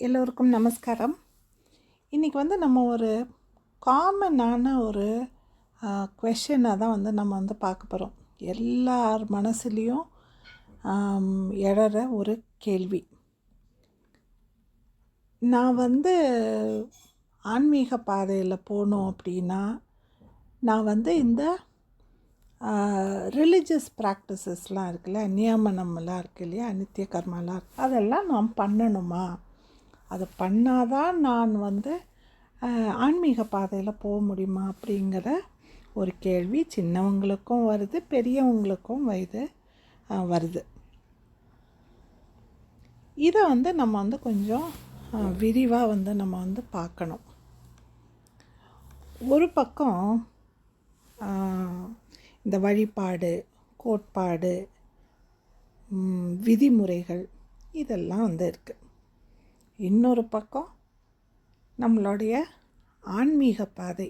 எல்லோருக்கும் நமஸ்காரம். இன்றைக்கி நம்ம ஒரு காமனான ஒரு கொஷனை தான் நம்ம பார்க்க போகிறோம். எல்லார் மனசுலேயும் எழற ஒரு கேள்வி. நான் ஆன்மீக பாதையில் போகணும் அப்படின்னா நான் இந்த ரிலீஜியஸ் ப்ராக்டிசஸ்லாம் இருக்குல்ல, நியமனம்லாம் இருக்குது இல்லையா, நித்திய கர்மாலாம் இருக்குது, அதெல்லாம் நான் பண்ணணுமா? அதை பண்ணாதான் நான் ஆன்மீக பாதையில் போக முடியுமா அப்படிங்கிற ஒரு கேள்வி சின்னவங்களுக்கும் வருது, பெரியவங்களுக்கும் வருது. இதை நம்ம கொஞ்சம் விரிவாக நம்ம பார்க்கணும். ஒரு பக்கம் இந்த வழிபாடு, கோட்பாடு, விதிமுறைகள் இதெல்லாம் இருக்குது. இன்னொரு பக்கம் நம்மளுடைய ஆன்மீக பாதை,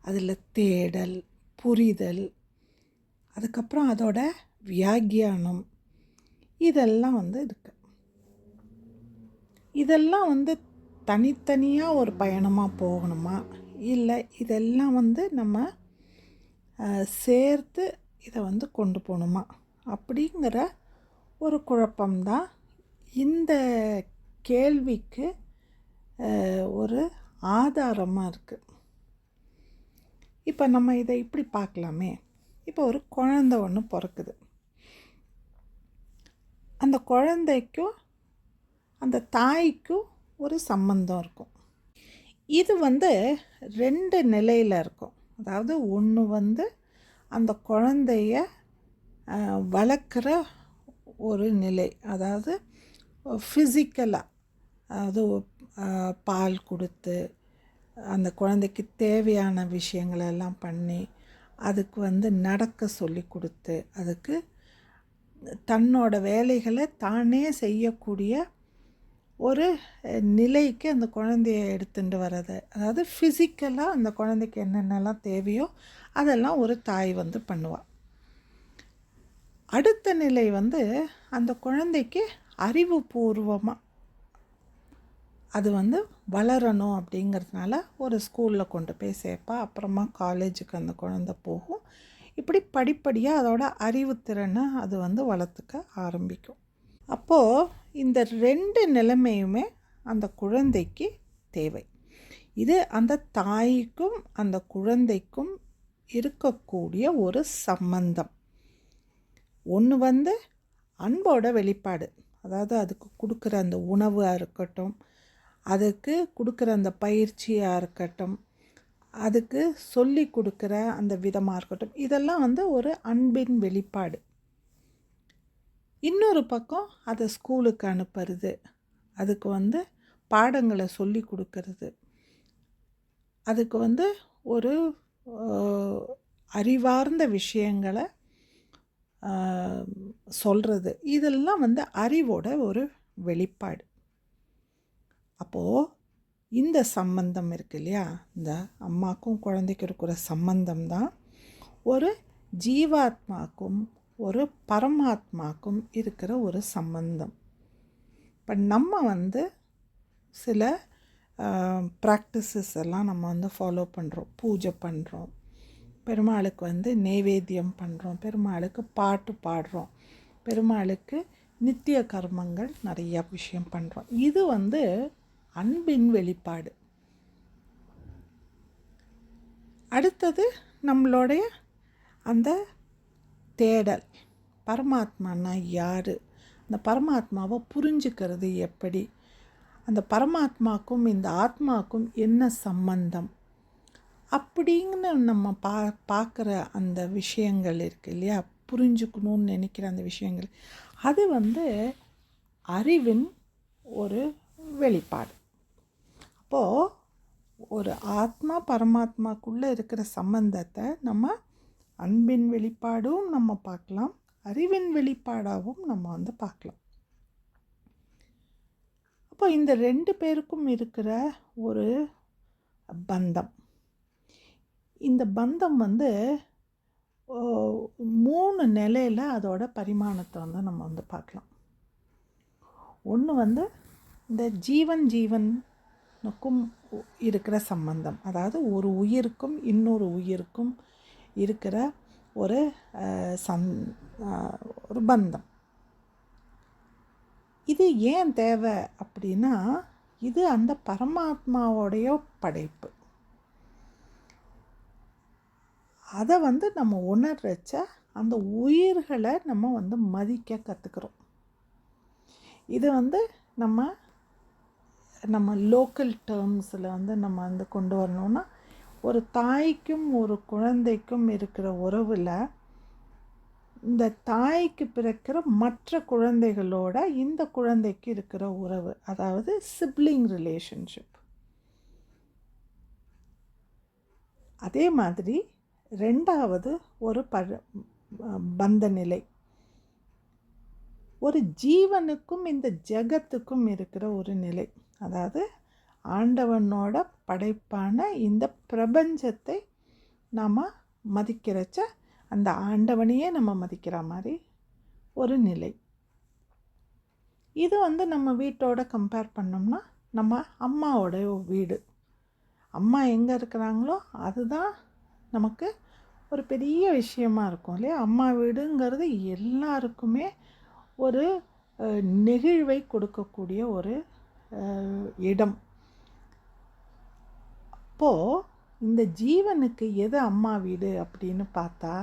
அதில் தேடல், புரிதல், அதுக்கப்புறம் அதோட வியாக்கியானம் இதெல்லாம் இருக்குது. இதெல்லாம் தனித்தனியாக ஒரு பயணமாக போகணுமா, இல்லை இதெல்லாம் நம்ம சேர்த்து இதை கொண்டு போகணுமா அப்படிங்கிற ஒரு குழப்பம்தான் இந்த கேள்விக்கு ஒரு ஆதாரமாக இருக்குது. இப்போ நம்ம இதை இப்படி பார்க்கலாமே. இப்போ ஒரு குழந்தை ஒன்று பிறக்குது. அந்த குழந்தைக்கும் அந்த தாய்க்கும் ஒரு சம்பந்தம் இருக்கும். இது 2 நிலையில் இருக்கும். அதாவது ஒன்று அந்த குழந்தைய வளர்க்குற ஒரு நிலை, அதாவது ஃபிசிக்கலாக, அதாவது பால் கொடுத்து அந்த குழந்தைக்கு தேவையான விஷயங்களெல்லாம் பண்ணி அதுக்கு நடக்க சொல்லி கொடுத்து அதுக்கு தன்னோட வேலைகளை தானே செய்யக்கூடிய ஒரு நிலைக்கு அந்த குழந்தைய எடுத்துகிட்டு வர்றது. அதாவது ஃபிசிக்கலாக அந்த குழந்தைக்கு என்னென்னலாம் தேவையோ அதெல்லாம் ஒரு தாய் பண்ணுவாள். அடுத்த நிலை அந்த குழந்தைக்கு அறிவுபூர்வமாக அது வளரணும் அப்படிங்கிறதுனால ஒரு ஸ்கூலில் கொண்டு போய் சேர்ப்பா. அப்புறமா காலேஜுக்கு அந்த குழந்தை போகும். இப்படி படிப்படியாக அதோட அறிவுத்திறனை அது வளர்த்துக்க ஆரம்பிக்கும். அப்போது இந்த 2 நிலைமையுமே அந்த குழந்தைக்கு தேவை. இது அந்த தாய்க்கும் அந்த குழந்தைக்கும் இருக்கக்கூடிய ஒரு சம்பந்தம். ஒன்று அன்போட வெளிப்பாடு, அதாவது அதுக்கு கொடுக்குற அந்த உணவாக இருக்கட்டும், அதுக்கு கொடுக்குற அந்த பயிற்சியாக இருக்கட்டும், அதுக்கு சொல்லி கொடுக்குற அந்த விதமாக இருக்கட்டும், இதெல்லாம் ஒரு அன்பின் வெளிப்பாடு. இன்னொரு பக்கம் அதை ஸ்கூலுக்கு அனுப்புறது, அதுக்கு பாடங்களை சொல்லி கொடுக்கறது, அதுக்கு ஒரு அறிவார்ந்த விஷயங்களை சொல்கிறது, இதெல்லாம் அறிவோட ஒரு வெளிப்பாடு. அப்போது இந்த சம்பந்தம் இருக்கு இல்லையா, இந்த அம்மாக்கும் குழந்தைக்கும் இருக்கிற சம்பந்தம் தான் ஒரு ஜீவாத்மாக்கும் ஒரு பரமாத்மாக்கும் இருக்கிற ஒரு சம்பந்தம். இப்போ நம்ம சில ப்ராக்டிசஸ் எல்லாம் நம்ம ஃபாலோ பண்ணுறோம். பூஜை பண்ணுறோம், பெருமாளுக்கு நைவேத்தியம் பண்ணுறோம், பெருமாளுக்கு பாட்டு பாடுறோம், பெருமாளுக்கு நித்திய கர்மங்கள் நிறையா விஷயம் பண்ணுறோம். இது அன்பின் வெளிப்பாடு. அடுத்தது நம்மளுடைய அந்த தேடல், பரமாத்மானா யார், அந்த பரமாத்மாவை புரிஞ்சுக்கிறது எப்படி, அந்த பரமாத்மாக்கும் இந்த ஆத்மாக்கும் என்ன சம்பந்தம் அப்படிங்கிற நம்ம பார்க்குற அந்த விஷயங்கள் இருக்குது இல்லையா, புரிஞ்சுக்கணும்னு நினைக்கிற அந்த விஷயங்கள், அது அறிவின் ஒரு வெளிப்பாடு. அப்போது ஒரு ஆத்மா பரமாத்மாக்குள்ளே இருக்கிற சம்பந்தத்தை நம்ம அன்பின் வெளிப்பாடும் நம்ம பார்க்கலாம், அறிவின் வெளிப்பாடாகவும் நம்ம பார்க்கலாம். அப்போ இந்த 2 பேருக்கும் இருக்கிற ஒரு பந்தம், இந்த பந்தம் 3 நிலையில் அதோட பரிமாணத்தை நம்ம பார்க்கலாம். ஒன்று இந்த ஜீவனுக்கும் இருக்கிற சம்பந்தம், அதாவது ஒரு உயிருக்கும் இன்னொரு உயிருக்கும் இருக்கிற ஒரு ஒரு பந்தம். இது ஏன் தேவை அப்படின்னா, இது அந்த பரமாத்மாவோடைய படைப்பு. அதை நம்ம உணர்றச்ச அந்த உயிர்களை நம்ம மதிக்க கற்றுக்கிறோம். இது நம்ம லோக்கல் டேர்ம்ஸில் நம்ம கொண்டு வரணும்னா, ஒரு தாய்க்கும் ஒரு குழந்தைக்கும் இருக்கிற உறவில் இந்த தாய்க்கு பிறக்கிற மற்ற குழந்தைகளோட இந்த குழந்தைக்கு இருக்கிற உறவு, அதாவது சிப்ளிங் ரிலேஷன்ஷிப். அதே மாதிரி ரெண்டாவது ஒரு பந்த நிலை, ஒரு ஜீவனுக்கும் இந்த ஜெகத்துக்கும் இருக்கிற ஒரு நிலை. அதாவது ஆண்டவனோட படைப்பான இந்த பிரபஞ்சத்தை நாம் மதிக்கிறச்ச அந்த ஆண்டவனையே நம்ம மதிக்கிற மாதிரி ஒரு நிலை. இது நம்ம வீட்டோட கம்பேர் பண்ணோம்னா, நம்ம அம்மாவோட வீடு, அம்மா எங்கே இருக்கிறாங்களோ அதுதான் நமக்கு ஒரு பெரிய விஷயமா இருக்கும் இல்லையா? அம்மா வீடுங்கிறது எல்லாருக்குமே ஒரு நெகிழ்வை கொடுக்கக்கூடிய ஒரு இடம். அப்போது இந்த ஜீவனுக்கு எது அம்மா வீடு அப்படின்னு பார்த்தா,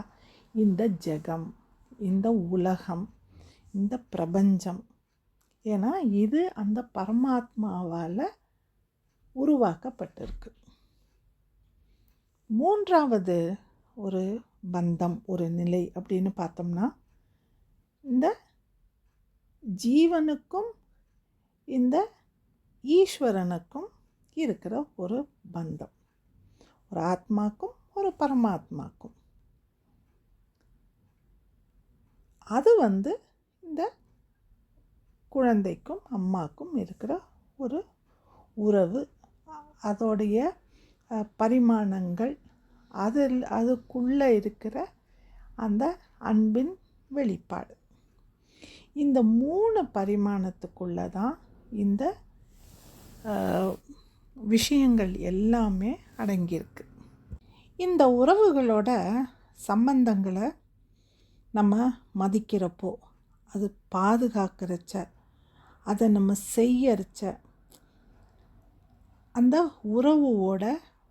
இந்த ஜெகம், இந்த உலகம், இந்த பிரபஞ்சம். ஏன்னா இது அந்த பரமாத்மாவால் உருவாக்கப்பட்டிருக்கு. மூன்றாவது ஒரு பந்தம், ஒரு நிலை அப்படின்னு பார்த்தோம்னா, இந்த ஜீவனுக்கும் இந்த ஈஸ்வரனுக்கும் இருக்கிற ஒரு பந்தம், ஒரு ஆத்மாக்கும் ஒரு பரமாத்மாக்கும். அது இந்த குழந்தைக்கும் அம்மாக்கும் இருக்கிற ஒரு உறவு, அதோடைய பரிமாணங்கள், அதுக்குள்ளே இருக்கிற அந்த அன்பின் வெளிப்பாடு. இந்த 3 பரிமாணத்துக்குள்ளே தான் இந்த விஷயங்கள் எல்லாமே அடங்கியிருக்கு. இந்த உறவுகளோட சம்பந்தங்களை நம்ம மதிக்கிறப்போ, அது பாதுகாக்கிறச்ச, அதை நம்ம செய்யறச்ச, அந்த உறவோட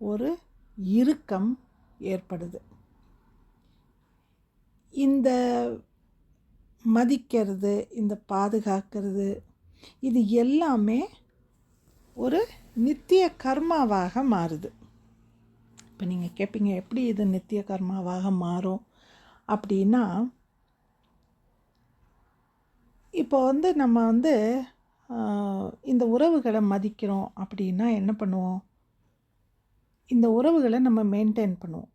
ஒரு இறுக்கம் ஏற்படுது. இந்த மதிக்கிறது, இந்த பாதுகாக்கிறது, இது எல்லாமே ஒரு நித்திய கர்மாவாக மாறுது. இப்போ நீங்கள் கேட்பீங்க, எப்படி இது நித்திய கர்மாவாக மாறும் அப்படின்னா, இப்போ நம்ம இந்த உறவுகளை மதிக்கிறோம் அப்படின்னா என்ன பண்ணுவோம்? இந்த உறவுகளை நம்ம மெயின்டைன் பண்ணுவோம்.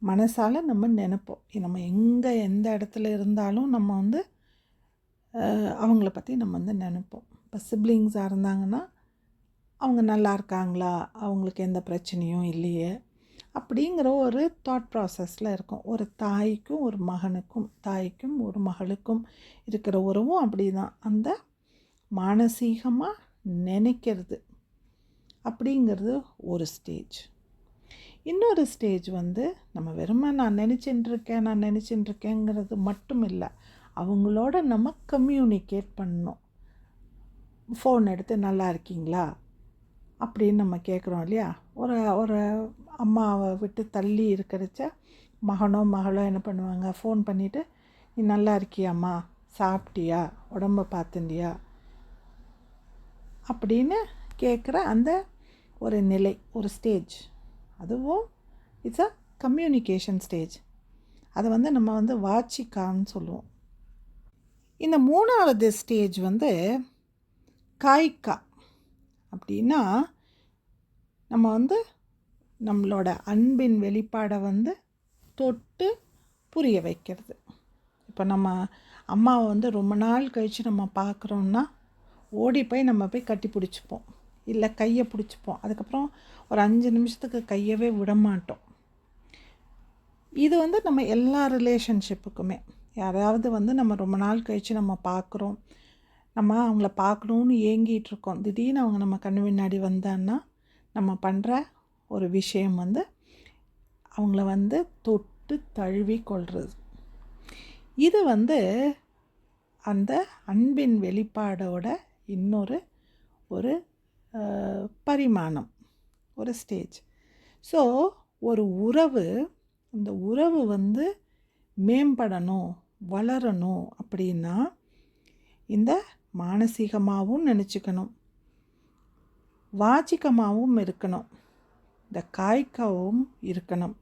மனசால் நம்ம நினைப்போம், நம்ம எந்த இடத்துல இருந்தாலும் நம்ம அவங்கள பற்றி நம்ம நினைப்போம். இப்போ சிப்ளிங்ஸாக இருந்தாங்கன்னா, அவங்க நல்லா இருக்காங்களா, அவங்களுக்கு எந்த பிரச்சனையும் இல்லையே அப்படிங்கிற ஒரு தாட் ப்ராசஸில் இருக்கும். ஒரு தாய்க்கும் ஒரு மகனுக்கும், தாய்க்கும் ஒரு மகளுக்கும் இருக்கிற உறவும் அப்படி தான். அந்த மானசீகமாக நினைக்கிறது அப்படிங்கிறது ஒரு ஸ்டேஜ். இன்னொரு ஸ்டேஜ் நம்ம வெறுமை நான் நினச்சின்ட்டுருக்கேங்கிறது மட்டும் இல்லை, அவங்களோட நம்ம கம்யூனிகேட் பண்ணணும். ஃபோன் எடுத்து நல்லா இருக்கீங்களா அப்படின்னு நம்ம கேட்குறோம் இல்லையா? ஒரு அம்மாவை விட்டு தள்ளி இருக்கிறச்ச மகனோ மகளோ என்ன பண்ணுவாங்க, ஃபோன் பண்ணிவிட்டு, நீ நல்லா இருக்கியாம்மா, சாப்பிட்டியா, உடம்ப பார்த்துண்டியா அப்படின்னு கேட்குற அந்த ஒரு நிலை, ஒரு ஸ்டேஜ். அதுவும் இட்ஸ் அ கம்யூனிகேஷன் ஸ்டேஜ். அதை நம்ம வாச்சிக்கான்னு சொல்லுவோம். இந்த 3வது ஸ்டேஜ் காய்கா அப்படின்னா, நம்ம நம்மளோட அன்பின் வெளிப்பாடை தொட்டு புரிய வைக்கிறது. இப்போ நம்ம அம்மாவை ரொம்ப நாள் கழித்து நம்ம பார்க்குறோன்னா, ஓடி போய் நம்ம போய் கட்டி பிடிச்சிப்போம், இல்லை கையை பிடிச்சிப்போம். அதுக்கப்புறம் ஒரு 5 நிமிஷத்துக்கு கையவே விட மாட்டோம். இது நம்ம எல்லா ரிலேஷன்ஷிப்புக்குமே, யாராவது நம்ம ரொம்ப நாள் கழித்து நம்ம பார்க்குறோம், நம்ம அவங்கள பார்க்கணுன்னு ஏங்கிட்டு இருக்கோம். திடீர்னு அவங்க நம்ம கண்ணு முன்னாடி வந்தான்னா நம்ம பண்ணுற ஒரு விஷயம் வந்து அவங்கள வந்து தொட்டு தழுவி கொள்வது. இது வந்து அந்த அன்பின் வெளிப்பாடோட இன்னொரு ஒரு பரிமாணம், ஒரு ஸ்டேஜ். ஸோ ஒரு உறவு, அந்த உறவு வந்து மேம்படணும், வளரணும் அப்படின்னா இந்த மானசீகமாகவும் நினச்சிக்கணும், வாச்சிகமாகவும் இருக்கணும், இந்த காய்க்காவும் இருக்கணும்.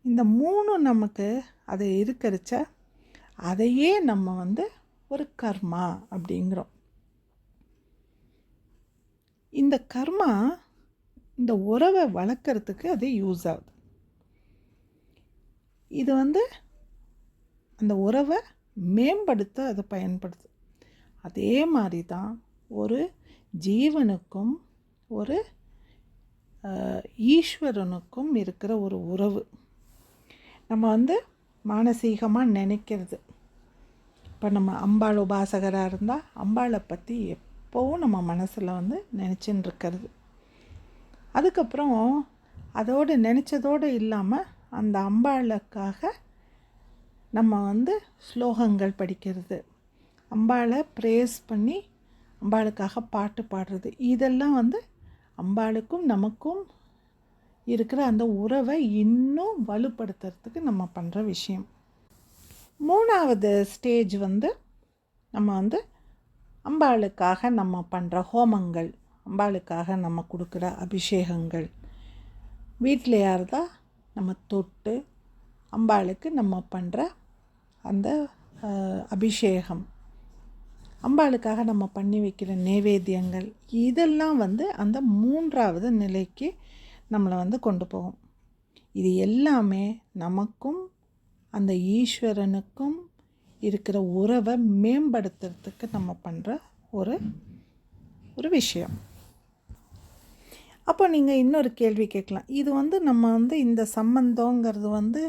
இந்த 3 நமக்கு அது இருக்கிறச்ச அதையே நம்ம வந்து ஒரு கர்மா அப்படிங்கிறோம். இந்த கர்மா இந்த உறவை வளர்க்குறதுக்கு அது யூஸ் ஆகுது. இது வந்து அந்த உறவை மேம்படுத்த அது பயன்படுது. அதே மாதிரி தான் ஒரு ஜீவனுக்கும் ஒரு ஈஸ்வரனுக்கும் இருக்கிற ஒரு உறவு. நம்ம வந்து மானசீகமாக நினைக்கிறது. இப்போ நம்ம அம்பாள் உபாசகராக இருந்தால் அம்பாளை பற்றி எப்போவும் நம்ம மனசில் வந்து நினச்சின்னு இருக்கிறது. அதுக்கப்புறம் அதோடு நினச்சதோடு இல்லாமல் அந்த அம்பாளுக்காக நம்ம வந்து ஸ்லோகங்கள் படிக்கிறது, அம்பாளை ப்ரேஸ் பண்ணி அம்பாளுக்காக பாட்டு பாடுறது. இதெல்லாம் வந்து அம்பாளுக்கும் நமக்கும் இருக்கிற அந்த உறவை இன்னும் வலுப்படுத்துறதுக்கு நம்ம பண்ணுற விஷயம். 3வது ஸ்டேஜ் வந்து நம்ம வந்து அம்பாளுக்காக நம்ம பண்ணுற ஹோமங்கள், அம்பாளுக்காக நம்ம கொடுக்குற அபிஷேகங்கள். வீட்டில் யார்தான் நம்ம தொட்டு அம்பாளுக்கு நம்ம பண்ணுற அந்த அபிஷேகம், அம்பாளுக்காக நம்ம பண்ணி வைக்கிற நைவேத்தியங்கள், இதெல்லாம் வந்து அந்த 3வது நிலைக்கு நம்மளை வந்து கொண்டு போகும். இது எல்லாமே நமக்கும் அந்த ஈஸ்வரனுக்கும் இருக்கிற உறவை மேம்படுத்துறதுக்கு நம்ம பண்ணுற ஒரு விஷயம். அப்போ நீங்கள் இன்னொரு கேள்வி கேட்கலாம், இது வந்து நம்ம வந்து இந்த சம்பந்தங்கிறது வந்து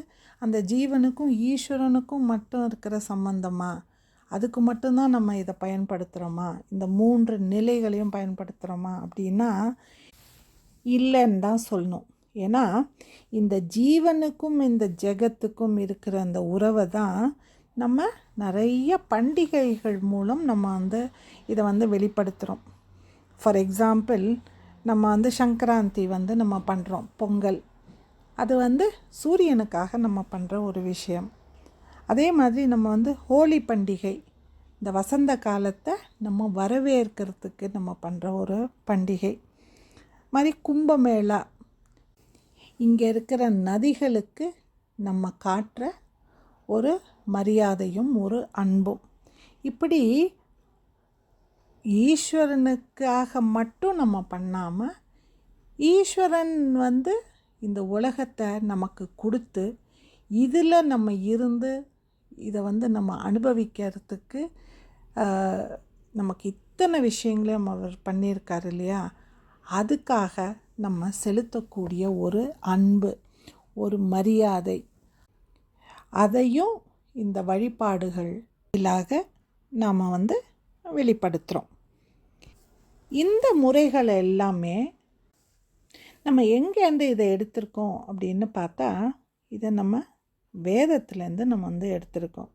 அந்த ஜீவனுக்கும் ஈஸ்வரனுக்கும் மட்டும் இருக்கிற சம்பந்தமா, அதுக்கு மட்டும்தான் நம்ம இதை பயன்படுத்துகிறோமா, இந்த 3 நிலைகளையும் பயன்படுத்துகிறோமா அப்படின்னா இல்லைன்னு தான் சொல்லணும். ஏன்னா இந்த ஜீவனுக்கும் இந்த ஜெகத்துக்கும் இருக்கிற அந்த உறவை தான் நம்ம நிறைய பண்டிகைகள் மூலம் நம்ம வந்து இதை வந்து வெளிப்படுத்துகிறோம். ஃபார் எக்ஸாம்பிள், நம்ம வந்து சங்கராந்தி வந்து நம்ம பண்ணுறோம், பொங்கல். அது வந்து சூரியனுக்காக நம்ம பண்ணுற ஒரு விஷயம். அதே மாதிரி நம்ம வந்து ஹோலி பண்டிகை, இந்த வசந்த காலத்தை நம்ம வரவேற்கிறதுக்கு நம்ம பண்ணுற ஒரு பண்டிகை. மாதிரி கும்பமேளா, இங்கே இருக்கிற நதிகளுக்கு நம்ம காட்டுற ஒரு மரியாதையும் ஒரு அன்பும். இப்படி ஈஸ்வரனுக்காக மட்டும் நம்ம பண்ணாமல், ஈஸ்வரன் வந்து இந்த உலகத்தை நமக்கு கொடுத்து இதில் நம்ம இருந்து இதை வந்து நம்ம அனுபவிக்கிறதுக்கு நமக்கு இத்தனை விஷயங்களையும் அவர் பண்ணியிருக்கார் இல்லையா, அதுக்காக நம்ம செலுத்தக்கூடிய ஒரு அன்பு, ஒரு மரியாதை, அதையும் இந்த வழிபாடுகளாக நாம் வந்து வெளிப்படுத்துகிறோம். இந்த முறைகள் எல்லாமே நம்ம எங்கேருந்து இதை எடுத்திருக்கோம் அப்படின்னு பார்த்தா, இதை நம்ம வேதத்துலேருந்து நம்ம வந்து எடுத்திருக்கோம்.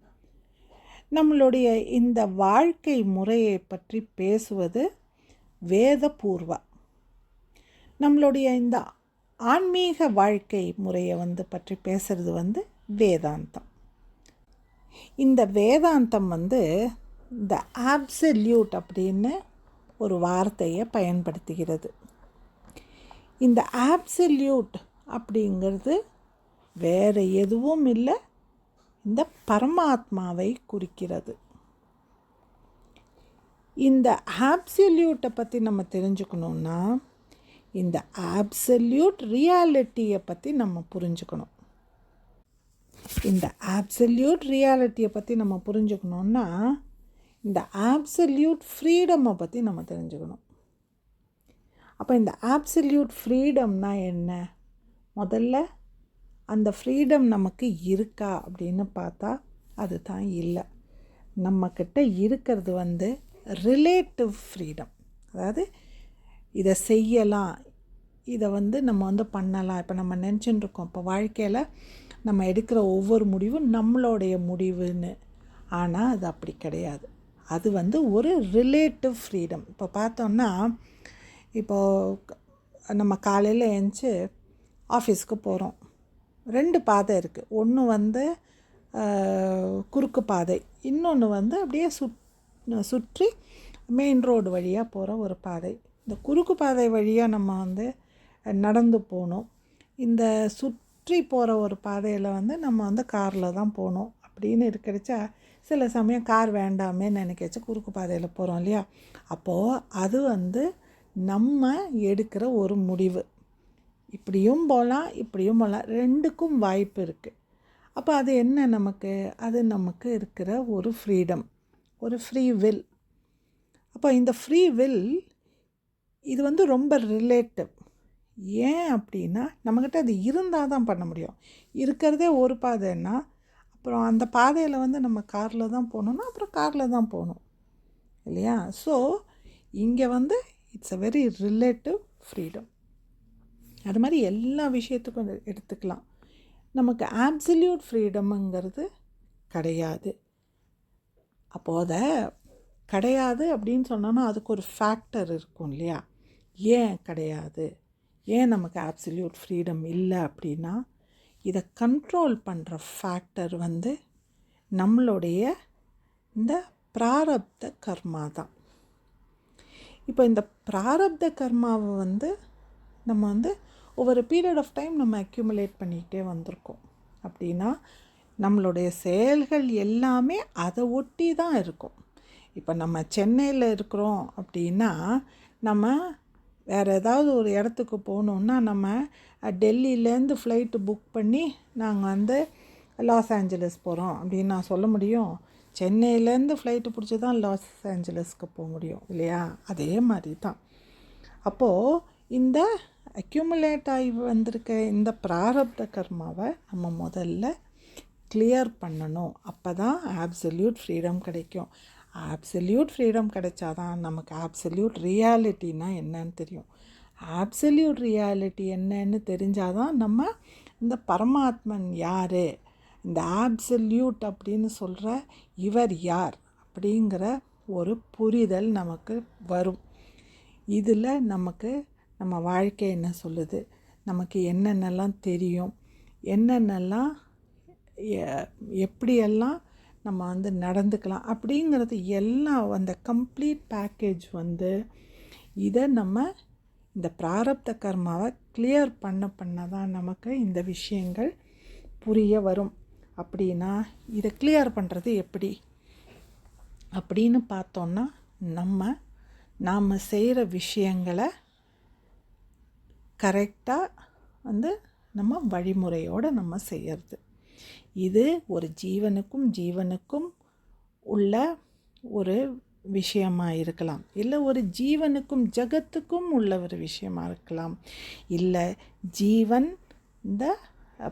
நம்மளுடைய இந்த வாழ்க்கை முறையை பற்றி பேசுவது வேதபூர்வா. நம்மளுடைய இந்த ஆன்மீக வாழ்க்கை முறையை வந்து பற்றி பேசுகிறது வந்து வேதாந்தம். இந்த வேதாந்தம் வந்து இந்த ஆப்சல்யூட் அப்படின்னு ஒரு வார்த்தையை பயன்படுத்துகிறது. இந்த ஆப்சல்யூட் அப்படிங்கிறது வேறு எதுவும் இல்லை, இந்த பரமாத்மாவை குறிக்கிறது. இந்த ஆப்சல்யூட்டை பற்றி நம்ம தெரிஞ்சுக்கணுன்னா இந்த ஆப்சல்யூட் ரியாலிட்டியை பற்றி நம்ம புரிஞ்சுக்கணும். இந்த ஆப்சல்யூட் ரியாலிட்டியை பற்றி நம்ம புரிஞ்சுக்கணுன்னா இந்த ஆப்சல்யூட் ஃப்ரீடமை பற்றி நம்ம தெரிஞ்சுக்கணும். அப்போ இந்த ஆப்சல்யூட் ஃப்ரீடம்னா என்ன? முதல்ல அந்த ஃப்ரீடம் நமக்கு இருக்கா அப்படின்னு பார்த்தா அது தான் இல்லை. நம்மக்கிட்ட இருக்கிறது வந்து ரிலேட்டிவ் ஃப்ரீடம். அதாவது இதை செய்யலாம், இதை வந்து நம்ம வந்து பண்ணலாம். இப்போ நம்ம நினச்சின்னு இருக்கோம், இப்போ வாழ்க்கையில் நம்ம எடுக்கிற ஒவ்வொரு முடிவும் நம்மளுடைய முடிவுன்னு. ஆனால் அது அப்படி கிடையாது. அது வந்து ஒரு ரிலேட்டிவ் ஃப்ரீடம். இப்போ பார்த்தோன்னா, இப்போது நம்ம காலையில் எழுந்துச்சி ஆஃபீஸ்க்கு போகிறோம். 2 பாதை இருக்குது. ஒன்று வந்து குறுக்கு பாதை, இன்னொன்று வந்து அப்படியே சுற்றி மெயின் ரோடு வழியாக போகிற ஒரு பாதை. இந்த குறுக்கு பாதை வழியாக நம்ம வந்து நடந்து போகணும். இந்த சுற்றி போகிற ஒரு பாதையில் வந்து நம்ம வந்து காரில் தான் போகணும் அப்படின்னு இருக்கிறச்சா, சில சமயம் கார் வேண்டாமே நினைக்கச்சு குறுக்கு பாதையில் போகிறோம் இல்லையா. அப்போது அது வந்து நம்ம எடுக்கிற ஒரு முடிவு. இப்படியும் போகலாம், இப்படியும் போகலாம், 2க்கும் வாய்ப்பு இருக்குது. அப்போ அது என்ன நமக்கு? அது நமக்கு இருக்கிற ஒரு ஃப்ரீடம், ஒரு ஃப்ரீ வில். அப்போ இந்த ஃப்ரீ வில் இது வந்து ரொம்ப ரிலேட்டிவ். ஏன் அப்படின்னா, நம்மக்கிட்ட அது இருந்தால் தான் பண்ண முடியும். இருக்கிறதே ஒரு பாதைன்னா அப்புறம் அந்த பாதையில் வந்து நம்ம காரில் தான் போகணுன்னா அப்புறம் காரில் தான் போகணும் இல்லையா. ஸோ இங்கே வந்து it's a very relative freedom. அது மாதிரி எல்லா விஷயத்துக்கும் எடுத்துக்கலாம். நமக்கு ஆப்சல்யூட் ஃப்ரீடமுங்கிறது கிடையாது. அப்போது அதை கிடையாது அப்படின்னு சொன்னோன்னா அதுக்கு ஒரு ஃபேக்டர் இருக்கும் இல்லையா. ஏன் கிடையாது, ஏன் நமக்கு ஆப்சல்யூட் ஃப்ரீடம் இல்லை அப்படின்னா, இதை கண்ட்ரோல் பண்ணுற ஃபேக்டர் வந்து நம்மளுடைய இந்த பிராரப்த கர்மா தான். இப்போ இந்த பிராரப்த கர்மாவை வந்து நம்ம வந்து ஒவ்வொரு பீரியட் ஆஃப் டைம் நம்ம அக்யூமுலேட் பண்ணிக்கிட்டே வந்திருக்கோம். அப்படின்னா நம்மளுடைய செயல்கள் எல்லாமே அதை ஒட்டி தான் இருக்கும். இப்போ நம்ம சென்னையில் இருக்கிறோம் அப்படின்னா, நம்ம வேறு ஏதாவது ஒரு இடத்துக்கு போகணுன்னா நம்ம டெல்லியிலேருந்து ஃப்ளைட்டு புக் பண்ணி நாங்கள் வந்து லாஸ் ஏஞ்சலஸ் போகிறோம் அப்படின்னு நான் சொல்ல முடியும். சென்னையிலேருந்து ஃப்ளைட்டு பிடிச்சி தான் லாஸ் ஏஞ்சலஸ்க்கு போக முடியும் இல்லையா. அதே மாதிரி தான். அப்போது இந்த அக்யூமுலேட் ஆகி வந்திருக்க இந்த பிராரப்த கர்மாவை நம்ம முதல்ல கிளியர் பண்ணணும். அப்போ தான் ஆப்சல்யூட் ஃப்ரீடம் கிடைக்கும். ஆப்சல்யூட் ஃப்ரீடம் கிடைச்சாதான் நமக்கு ஆப்சல்யூட் ரியாலிட்டினா என்னன்னு தெரியும். ஆப்சல்யூட் ரியாலிட்டி என்னன்னு தெரிஞ்சாதான் நம்ம இந்த பரமாத்மன் யார், இந்த ஆப்சல்யூட் அப்படின்னு சொல்கிற இவர் யார் அப்படிங்கிற ஒரு புரிதல் நமக்கு வரும். இதில் நமக்கு நம்ம வாழ்க்கை என்ன சொல்லுது, நமக்கு என்னென்னலாம் தெரியும், என்னென்னலாம் எப்படியெல்லாம் நம்ம வந்து நடந்துக்கலாம் அப்படிங்கிறது எல்லாம் அந்த கம்ப்ளீட் பேக்கேஜ் வந்து இதை நம்ம இந்த பிராரப்த கர்மாவை கிளியர் பண்ண தான் நமக்கு இந்த விஷயங்கள் புரிய வரும். அப்படின்னா இதை கிளியர் பண்ணுறது எப்படி அப்படின்னு பார்த்தோன்னா, நாம் செய்கிற விஷயங்களை கரெக்டாக வந்து நம்ம வழிமுறையோடு நம்ம செய்கிறது. இது ஒரு ஜீவனுக்கும் உள்ள ஒரு விஷயமாக இருக்கலாம், இல்லை ஒரு ஜீவனுக்கும் ஜகத்துக்கும் உள்ள ஒரு விஷயமாக இருக்கலாம், இல்லை ஜீவன் இந்த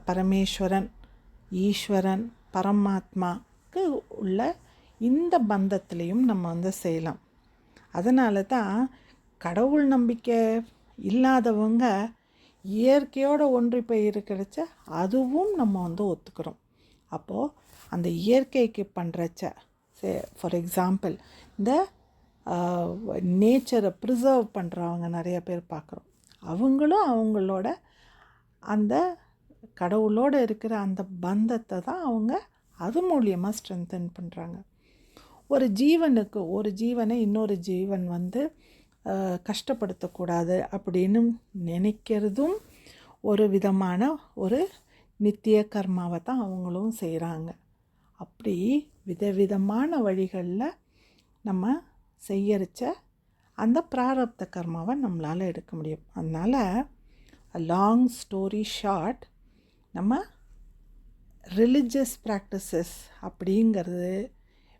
பரமேஸ்வரன் ஈஸ்வரன் பரமாத்மாவுக்கு உள்ள இந்த பந்தத்துலேயும் நம்ம வந்து செய்யலாம். அதனால தான் கடவுள் நம்பிக்கை இல்லாதவங்க இயற்கையோடு ஒன்றி போய் இருக்கிறச்ச அதுவும் நம்ம வந்து ஒத்துக்கிறோம். அப்போது அந்த இயற்கைக்கு பண்ணுறச்ச ஃபார் எக்ஸாம்பிள் இந்த நேச்சரை ப்ரிசர்வ் பண்ணுறவங்க நிறைய பேர் பார்க்குறோம். அவங்களும் அவங்களோட அந்த கடவுளோடு இருக்கிற அந்த பந்தத்தை தான் அவங்க அது மூலியமாக ஸ்ட்ரென்தன் பண்ணுறாங்க. ஒரு ஜீவனை இன்னொரு ஜீவன் வந்து கஷ்டப்படுத்தக்கூடாது அப்படின்னு நினைக்கிறதும் ஒரு விதமான ஒரு நித்திய கர்மாவை தான் அவங்களும் செய்கிறாங்க. அப்படி விதவிதமான வழிகளில் நம்ம செய்யறச்ச அந்த பிராரப்த கர்மாவை நம்மளால் எடுக்க முடியும். அதனால் லாங் ஸ்டோரி ஷார்ட், நம்ம ரிலிஜியஸ் ப்ராக்டிசஸ் அப்படிங்கிறது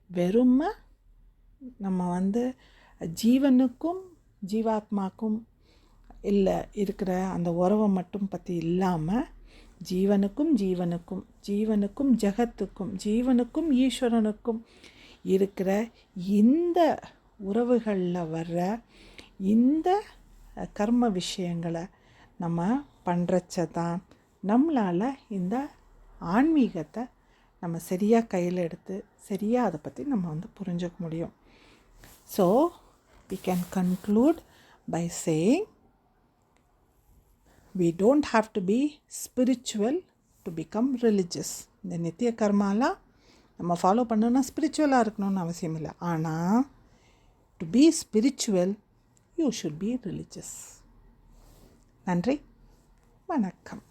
வெறுமை நம்ம வந்து ஜீவனுக்கும் ஜீவாத்மாக்கும் இல்லை இருக்கிற அந்த உறவை மட்டும் பற்றி இல்லாமல் ஜீவனுக்கும் ஜகத்துக்கும், ஜீவனுக்கும் ஈஸ்வரனுக்கும் இருக்கிற இந்த உறவுகளில் வர்ற இந்த கர்ம விஷயங்களை நம்ம பண்ணுறச்ச தான் நம்மளால் இந்த ஆன்மீகத்தை நம்ம சரியாக கையில் எடுத்து சரியாக அதை பற்றி நம்ம புரிஞ்சுக்க முடியும். So we can conclude by saying we don't have to be spiritual to become religious. இந்த நித்திய கர்மாலாம் நம்ம ஃபாலோ பண்ணணும்னா ஸ்பிரிச்சுவலாக இருக்கணும்னு அவசியம் இல்லை. ஆனால் to be spiritual you should be religious. நன்றி, வணக்கம்.